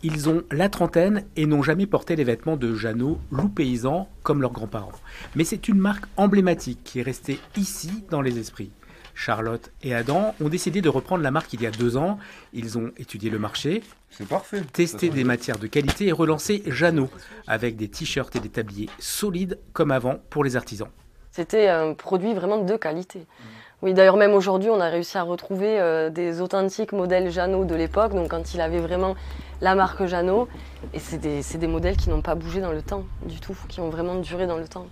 Ils ont la trentaine et n'ont jamais porté les vêtements de Jeannot, loup paysan, comme leurs grands-parents. Mais c'est une marque emblématique qui est restée ici dans les esprits. Charlotte et Adam ont décidé de reprendre la marque il y a 2 ans. Ils ont étudié le marché, C'est parfait. testé des matières de qualité et relancé Jeannot avec des t-shirts et des tabliers solides comme avant pour les artisans. C'était un produit vraiment de qualité. Oui, d'ailleurs même aujourd'hui, on a réussi à retrouver des authentiques modèles Jeannot de l'époque, donc quand il avait vraiment la marque Jeannot. Et c'est des modèles qui n'ont pas bougé dans le temps du tout, qui ont vraiment duré dans le temps.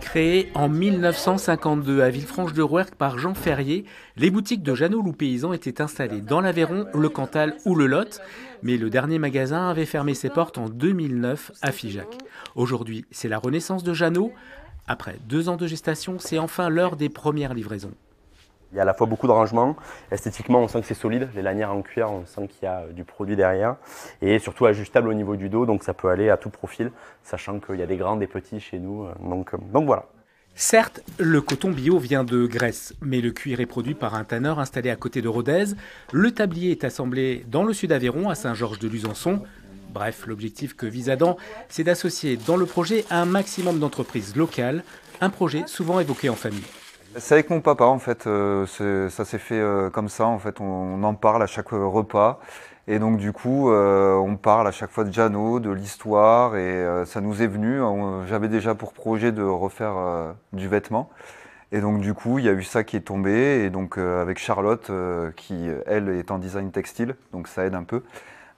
Créées en 1952 à Villefranche-de-Rouergue par Jean Ferrier, les boutiques de Jeannot loup paysan étaient installées dans l'Aveyron, le Cantal ou le Lot. Mais le dernier magasin avait fermé ses portes en 2009 à Figeac. Aujourd'hui, c'est la renaissance de Jeannot. Après 2 ans de gestation, c'est enfin l'heure des premières livraisons. Il y a à la fois beaucoup de rangements. Esthétiquement, on sent que c'est solide. Les lanières en cuir, on sent qu'il y a du produit derrière. Et surtout ajustable au niveau du dos, donc ça peut aller à tout profil, sachant qu'il y a des grands, des petits chez nous. Donc voilà. Certes, le coton bio vient de Grèce, mais le cuir est produit par un tanneur installé à côté de Rodez. Le tablier est assemblé dans le sud Aveyron, à Saint-Georges-de-Luzançon. Bref, l'objectif que vise Adam, c'est d'associer dans le projet un maximum d'entreprises locales, un projet souvent évoqué en famille. C'est avec mon papa en fait, ça s'est fait comme ça en fait, on en parle à chaque repas et donc du coup on parle à chaque fois de Jeannot, de l'histoire et ça nous est venu, j'avais déjà pour projet de refaire du vêtement et donc du coup il y a eu ça qui est tombé et donc avec Charlotte qui elle est en design textile donc ça aide un peu.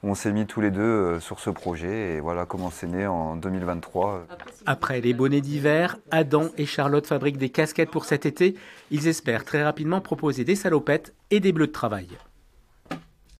On s'est mis tous les deux sur ce projet et voilà comment c'est né en 2023. Après les bonnets d'hiver, Adam et Charlotte fabriquent des casquettes pour cet été. Ils espèrent très rapidement proposer des salopettes et des bleus de travail.